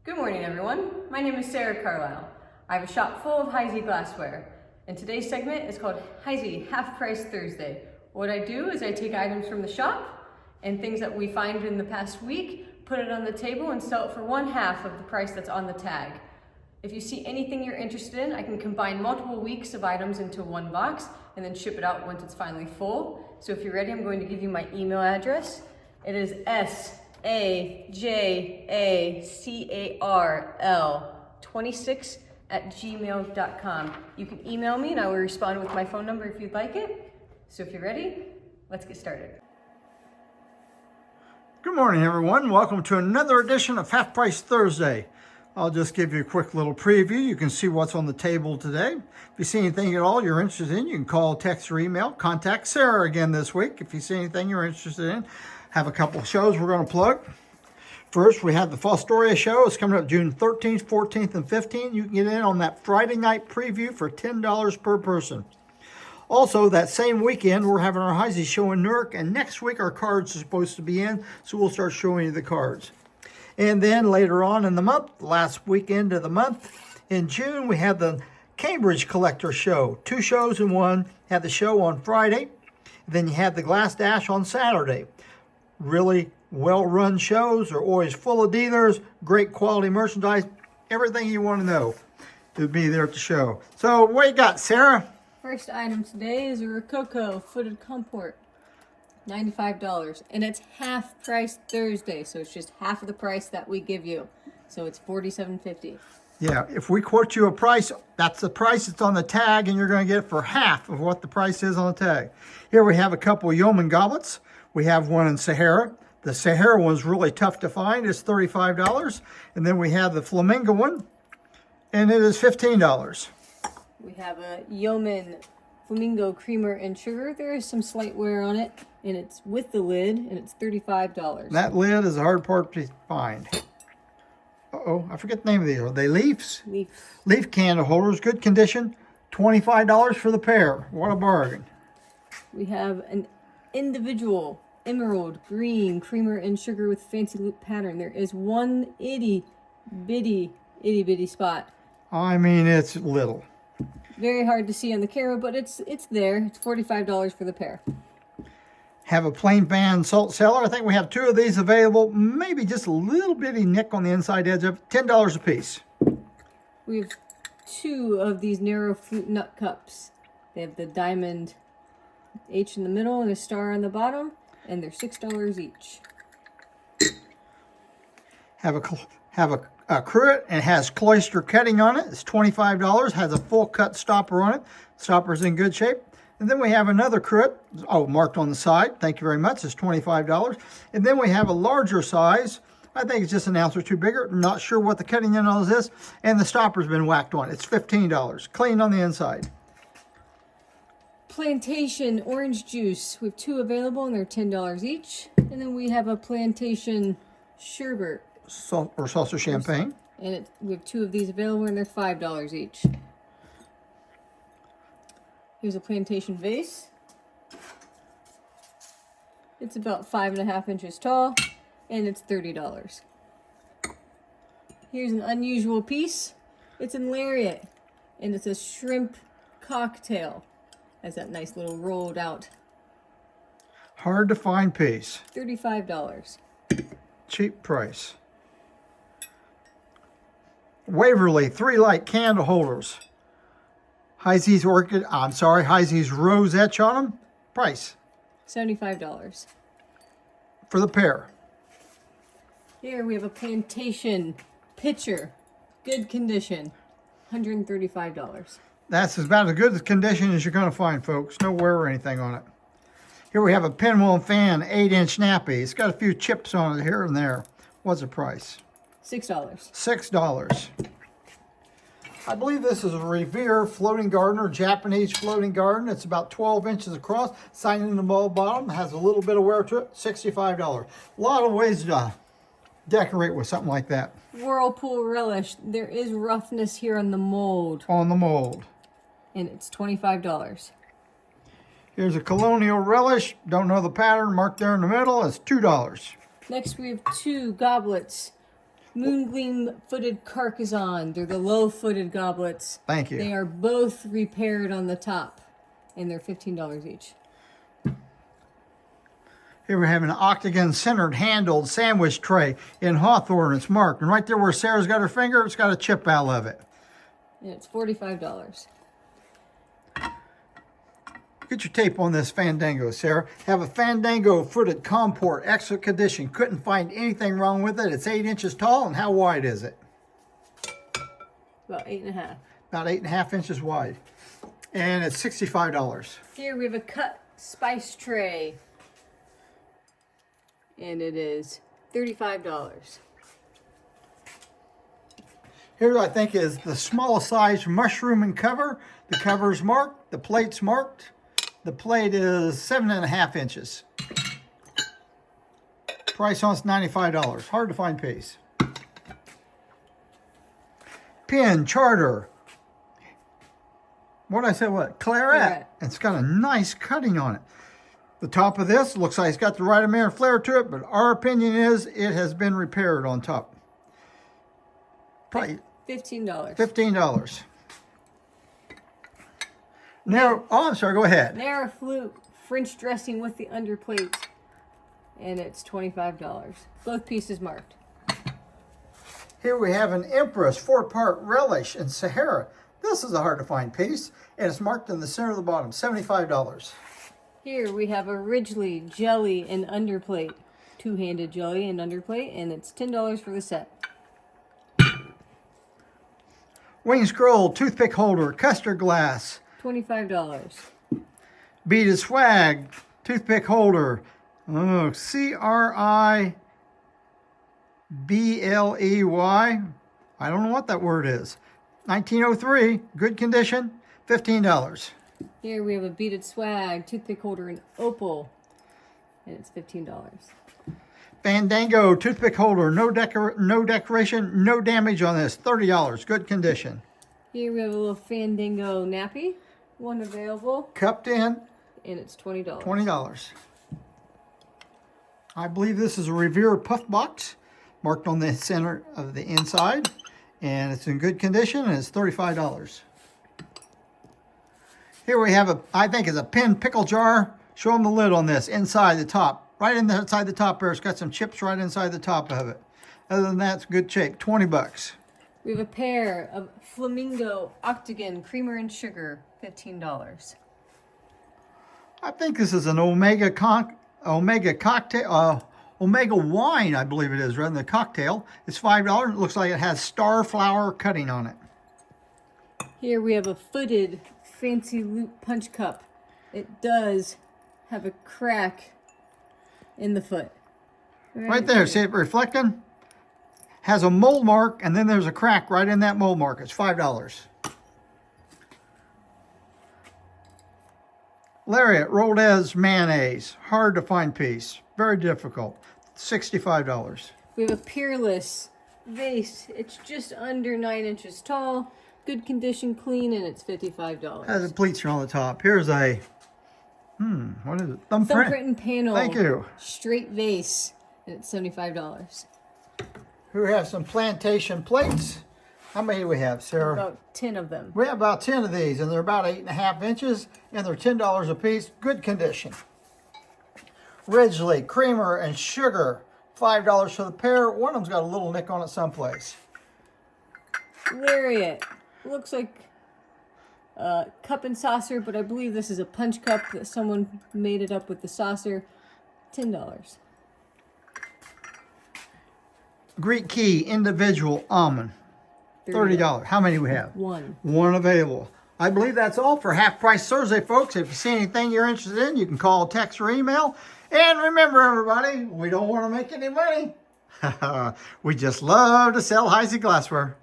Good morning, everyone. My name is Sarah Carlisle. I have a shop full of Heisey glassware, and today's segment is called Heisey Half Price Thursday. What I do is I take items from the shop and things that we find in the past week, put it on the table and sell it for 1/2 of the price that's on the tag. If you see anything you're interested in, I can combine multiple weeks of items into one box and then ship it out once it's finally full. So if you're ready, I'm going to give you my email address. It is sajacarl26@gmail.com. You can email me and I will respond with my phone number if you'd like it. So if you're ready, let's get started. Good morning, everyone. Welcome to another edition of Half Price Thursday. I'll just give you a quick little preview. You can see what's on the table today. If you see anything at all you're interested in, you can call, text, or email. Contact Sarah again this week if you see anything you're interested in. Have a couple of shows we're going to plug. First, we have the Fostoria show. It's coming up June 13th, 14th, and 15th. You can get in on that Friday night preview for $10 per person. Also, that same weekend, we're having our Heisey show in Newark, and next week our cards are supposed to be in, so we'll start showing you the cards. And then later on in the month, last weekend of the month, in June, we have the Cambridge Collector Show. 2 shows in one. Had the show on Friday, then you had the Glass Dash on Saturday. Really well-run shows. They're always full of dealers, great quality merchandise, everything you want to know to be there at the show. So what you got, Sarah? First item today is a Rococo footed comport, $95, and it's half price Thursday, so it's just half of the price that we give you. So it's $47.50. Yeah, if we quote you a price, that's the price that's on the tag, and you're going to get it for half of what the price is on the tag. Here we have a couple of Yeoman goblets. We have one in Sahara. The Sahara one's really tough to find. It's $35. And then we have the Flamingo one, and it is $15. We have a Yeoman Flamingo Creamer and Sugar. There is some slight wear on it, and it's with the lid, and it's $35. That lid is a hard part to find. Uh-oh, I forget the name of these. Are they leaves? Leaf candle holders, good condition. $25 for the pair. What a bargain. We have an individual emerald green creamer and sugar with fancy loop pattern. There is one itty bitty spot. I mean, it's little. Very hard to see on the camera, but it's there. It's $45 for the pair. Have a plain band salt cellar. I think we have 2 of these available. Maybe just a little bitty nick on the inside edge of it. $10 a piece. We have 2 of these narrow flute nut cups. They have the diamond H in the middle and a star on the bottom, and they're $6 each. Have a cruet, and it has cloister cutting on it. It's $25. Has a full cut stopper on it. Stopper's in good shape. And then we have another cruet, marked on the side. Thank you very much. It's $25. And then we have a larger size. I think it's just an ounce or 2 bigger. Not sure what the cutting in on is. And the stopper's been whacked on. It's $15. Clean on the inside. Plantation orange juice. We have 2 available, and they're $10 each. And then we have a plantation sherbet. Or salsa champagne. And we have 2 of these available, and they're $5 each. Here's a plantation vase. It's about 5.5 inches tall, and it's $30. Here's an unusual piece. It's in lariat, and it's a shrimp cocktail. Has that nice little rolled out. Hard to find piece. $35. Cheap price. Waverly 3 light candle holders. Heisey's rose etch on them. Price. $75. For the pair. Here we have a plantation pitcher. Good condition. $135. That's about as good a condition as you're going to find, folks. No wear or anything on it. Here we have a pinwheel fan, 8-inch nappy. It's got a few chips on it here and there. What's the price? $6. $6. I believe this is a Revere floating garden, or Japanese floating garden. It's about 12 inches across, signing in the bottom, has a little bit of wear to it, $65. A lot of ways to decorate with something like that. Whirlpool relish. There is roughness here on the mold. On the mold. And it's $25. Here's a colonial relish. Don't know the pattern, marked there in the middle. It's $2. Next we have 2 goblets. Moongleam footed Carcassonne. They're the low-footed goblets. Thank you. They are both repaired on the top, and they're $15 each. Here we have an octagon-centered handled sandwich tray in Hawthorne. It's marked. And right there where Sarah's got her finger, it's got a chip out of it. And it's $45. Get your tape on this Fandango, Sarah. Have a Fandango footed comport, excellent condition. Couldn't find anything wrong with it. It's 8 inches tall, and how wide is it? About 8.5. About 8.5 inches wide. And it's $65. Here we have a cut spice tray. And it is $35. Here I think is the smallest size mushroom and cover. The cover's marked, the plate's marked. The plate is 7.5 inches. Price on it's $95. Hard to find piece. Pin Charter. What did I say? What? Claret. It's got a nice cutting on it. The top of this looks like it's got the right amount of flare to it, but our opinion is it has been repaired on top. Probably $15. $15. Now, oh, I'm sorry, go ahead. Narrow flute French dressing with the underplate, and it's $25. Both pieces marked. Here we have an Empress 4-part relish in Sahara. This is a hard to find piece, and it's marked in the center of the bottom, $75. Here we have a Ridgely jelly and underplate, two-handed jelly and underplate, and it's $10 for the set. Wing scroll, toothpick holder, custard glass. $25. Beaded swag, toothpick holder. Oh, Cribley. I don't know what that word is. 1903, good condition, $15. Here we have a beaded swag, toothpick holder in opal, and it's $15. Fandango toothpick holder, no decoration, no damage on this, $30, good condition. Here we have a little Fandango nappy, one available, Cupped in, and it's $20. $20. I believe this is a Revere puff box, marked on the center of the inside, and it's in good condition, and it's $35. Here we have I think it's a pin pickle jar. Show them the lid on this, inside the top. Right inside the top there, it's got some chips right inside the top of it. Other than that, it's good shape, $20. We have a pair of Flamingo Octagon Creamer and Sugar, $15. I think this is an Omega cocktail, Omega wine, I believe it is, rather than the cocktail. It's $5. It looks like it has star flower cutting on it. Here we have a footed fancy loop punch cup. It does have a crack in the foot. Right there, see it reflecting? Has a mold mark, and then there's a crack right in that mold mark. It's $5. Lariat rolled as mayonnaise. Hard to find piece. Very difficult. $65. We have a Peerless vase. It's just under 9 inches tall. Good condition, clean, and it's $55. Has a pleater on the top. Here's a, what is it? Thumbprint and panel. Thank you. Straight vase, and it's $75. We have some plantation plates. How many do we have, Sarah? About 10 of them. We have about 10 of these, and they're about 8.5 inches, and they're $10 a piece. Good condition. Ridgely creamer and sugar, $5 for the pair. One of them's got a little nick on it someplace. Lariat. Looks like a cup and saucer, but I believe this is a punch cup that someone made it up with the saucer. $10. Greek key individual almond, $30. How many do we have? One. One available. I believe that's all for Half Price Thursday, folks. If you see anything you're interested in, you can call, text, or email. And remember, everybody, we don't want to make any money. We just love to sell Heisey glassware.